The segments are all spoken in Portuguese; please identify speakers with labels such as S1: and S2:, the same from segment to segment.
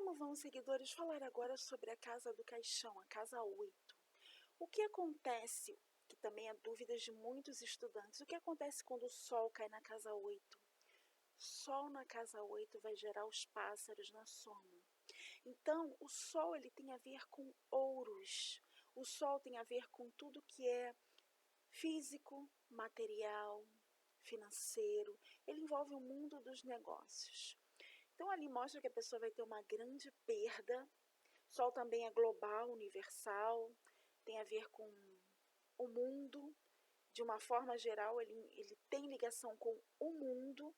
S1: Como vão, seguidores, falar agora sobre a casa do caixão, a casa 8. O que acontece, que também é dúvida de muitos estudantes, o que acontece quando o Sol cai na casa 8? Sol na casa 8 vai gerar os pássaros na soma. Então, o Sol ele tem a ver com ouros. O Sol tem a ver com tudo que é físico, material, financeiro. Ele envolve o mundo dos negócios. Então, ali mostra que a pessoa vai ter uma grande perda. Sol também é global, universal, tem a ver com o mundo. De uma forma geral, ele tem ligação com o mundo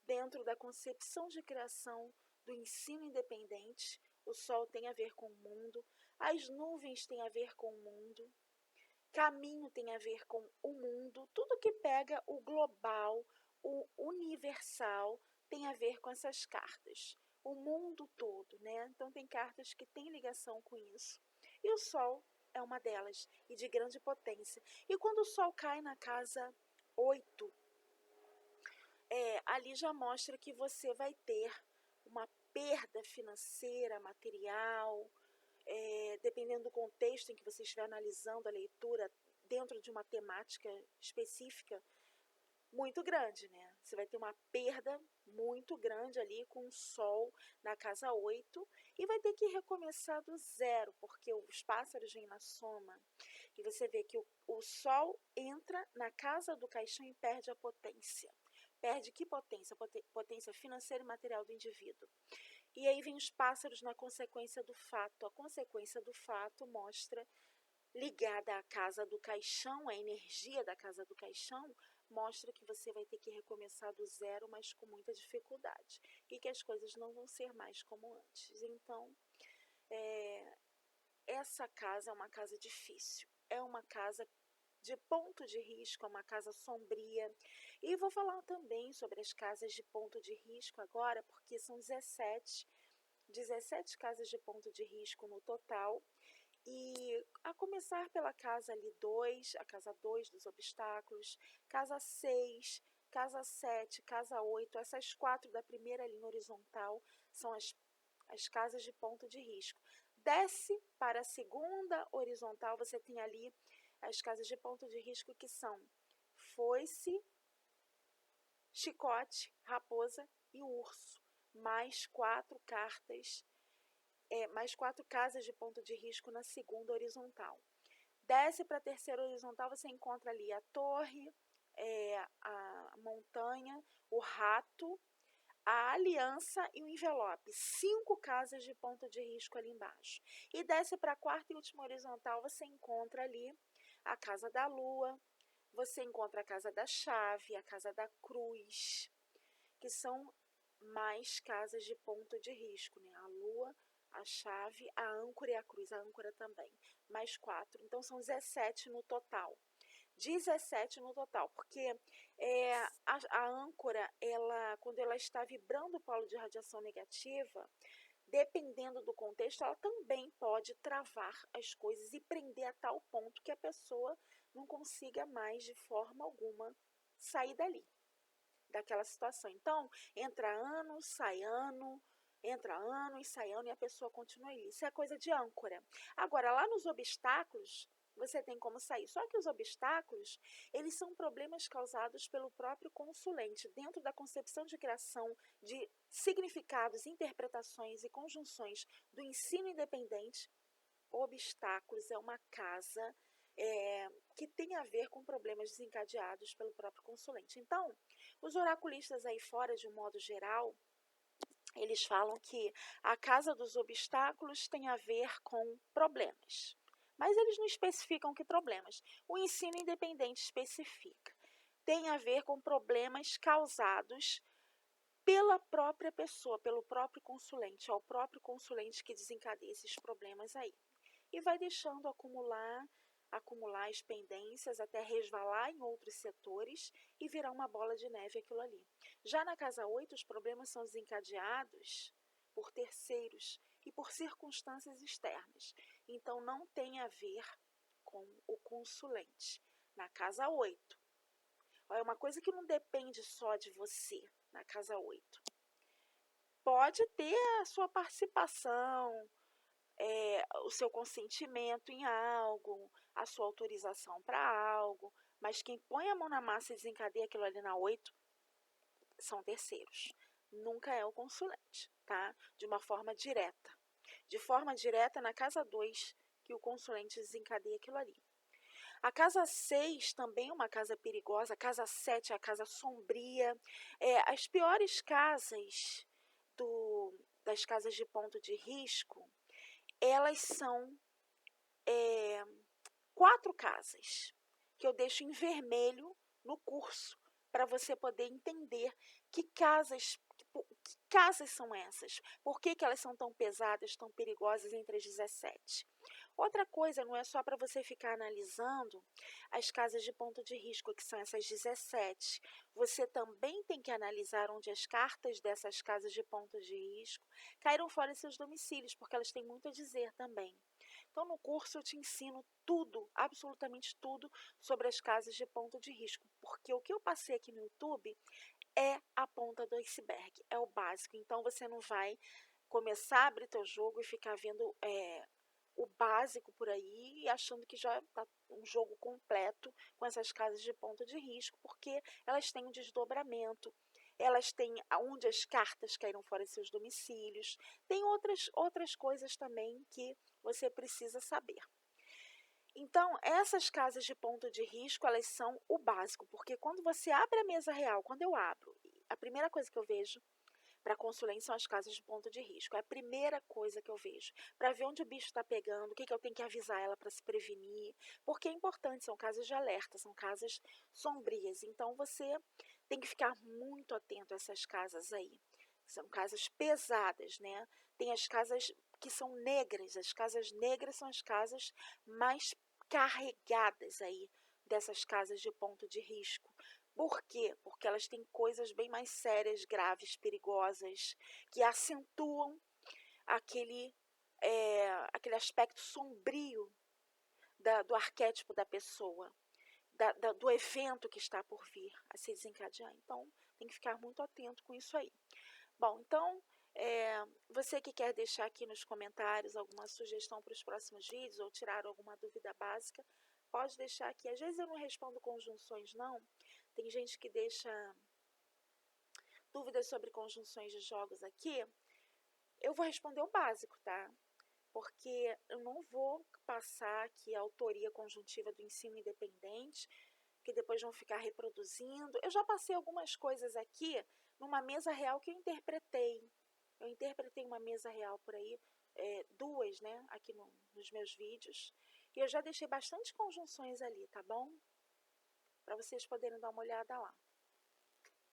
S1: dentro da concepção de criação do ensino independente. O Sol tem a ver com o mundo, as nuvens têm a ver com o mundo, caminho tem a ver com o mundo, tudo que pega o global, o universal, tem a ver com essas cartas. O mundo todo, né? Então tem cartas que têm ligação com isso. E o Sol é uma delas, e de grande potência. E quando o Sol cai na casa 8, ali já mostra que você vai ter uma perda financeira, material, dependendo do contexto em que você estiver analisando a leitura dentro de uma temática específica, muito grande, né? Você vai ter uma perda muito grande ali com o Sol na casa 8 e vai ter que recomeçar do zero, porque os pássaros vêm na soma. E você vê que o Sol entra na casa do caixão e perde a potência. Perde que potência? Potência financeira e material do indivíduo. E aí vem os pássaros na consequência do fato. A consequência do fato mostra, ligada à casa do caixão, a energia da casa do caixão, mostra que você vai ter que recomeçar do zero, mas com muita dificuldade. E que as coisas não vão ser mais como antes. Então, essa casa é uma casa difícil. É uma casa de ponto de risco, é uma casa sombria. E vou falar também sobre as casas de ponto de risco agora, porque são 17 casas de ponto de risco no total. E a começar pela casa ali 2, a casa 2 dos obstáculos, casa 6, casa 7, casa 8, essas 4 da primeira linha horizontal são as casas de ponto de risco. Desce para a segunda horizontal, você tem ali as casas de ponto de risco que são foice, chicote, raposa e urso. Mais 4 cartas, mais 4 casas de ponto de risco na segunda horizontal. Desce para a terceira horizontal, você encontra ali a torre, a montanha, o rato, a aliança e o envelope. 5 casas de ponto de risco ali embaixo. E desce para a quarta e última horizontal, você encontra ali a casa da lua, você encontra a casa da chave, a casa da cruz, que são mais casas de ponto de risco, né? A lua, a chave, a âncora e a cruz, a âncora também, mais 4. Então, são 17 no total. 17 no total, porque a âncora, quando ela está vibrando o polo de radiação negativa, dependendo do contexto, ela também pode travar as coisas e prender a tal ponto que a pessoa não consiga mais, de forma alguma, sair dali, daquela situação. Então, entra ano e sai ano e a pessoa continua ali. Isso é coisa de âncora. Agora, lá nos obstáculos, você tem como sair. Só que os obstáculos, eles são problemas causados pelo próprio consulente. Dentro da concepção de criação de significados, interpretações e conjunções do ensino independente, obstáculos é uma casa que tem a ver com problemas desencadeados pelo próprio consulente. Então, os oraculistas aí fora, de um modo geral, eles falam que a casa dos obstáculos tem a ver com problemas. Mas eles não especificam que problemas. O ensino independente especifica. Tem a ver com problemas causados pela própria pessoa, pelo próprio consulente. É o próprio consulente que desencadeia esses problemas aí. E vai deixando acumular as pendências até resvalar em outros setores e virar uma bola de neve aquilo ali. Já na casa 8, os problemas são desencadeados por terceiros e por circunstâncias externas. Então, não tem a ver com o consulente. Na casa 8, é uma coisa que não depende só de você, na casa 8. pode ter a sua participação, o seu consentimento em algo, a sua autorização para algo, mas quem põe a mão na massa e desencadeia aquilo ali na 8 são terceiros. Nunca é o consulente, tá? De uma forma direta. De forma direta, na casa 2, que o consulente desencadeia aquilo ali. A casa 6 também é uma casa perigosa. A casa 7 é a casa sombria. As piores casas das casas de ponto de risco, elas são 4 casas, que eu deixo em vermelho no curso, para você poder entender que casas são essas, por que elas são tão pesadas, tão perigosas entre as 17. Outra coisa, não é só para você ficar analisando as casas de ponto de risco, que são essas 17. Você também tem que analisar onde as cartas dessas casas de ponto de risco caíram fora de seus domicílios, porque elas têm muito a dizer também. Então, no curso eu te ensino tudo, absolutamente tudo, sobre as casas de ponto de risco, porque o que eu passei aqui no YouTube é a ponta do iceberg, é o básico. Então, você não vai começar a abrir teu jogo e ficar vendo o básico por aí e achando que já está um jogo completo com essas casas de ponto de risco, porque elas têm um desdobramento, elas têm onde as cartas caíram fora de seus domicílios, tem outras coisas também que você precisa saber. Então, essas casas de ponto de risco, elas são o básico, porque quando você abre a mesa real, quando eu abro, a primeira coisa que eu vejo para consulência são as casas de ponto de risco. É a primeira coisa que eu vejo, para ver onde o bicho está pegando, o que eu tenho que avisar ela para se prevenir, porque é importante, são casas de alerta, são casas sombrias. Então, você tem que ficar muito atento a essas casas aí. São casas pesadas, né? Tem as casas que são negras. As casas negras são as casas mais carregadas aí dessas casas de ponto de risco. Por quê? Porque elas têm coisas bem mais sérias, graves, perigosas, que acentuam aquele aspecto sombrio do arquétipo da pessoa, do evento que está por vir a se desencadear. Então, tem que ficar muito atento com isso aí. Bom, então, você que quer deixar aqui nos comentários alguma sugestão para os próximos vídeos ou tirar alguma dúvida básica, pode deixar aqui. Às vezes eu não respondo conjunções, não. Tem gente que deixa dúvidas sobre conjunções de jogos aqui. Eu vou responder o básico, tá? Porque eu não vou passar aqui a autoria conjuntiva do ensino independente, que depois vão ficar reproduzindo. Eu já passei algumas coisas aqui numa mesa real que eu interpretei. Eu interpretei uma mesa real por aí, 2, né, aqui nos meus vídeos. E eu já deixei bastante conjunções ali, tá bom? Para vocês poderem dar uma olhada lá.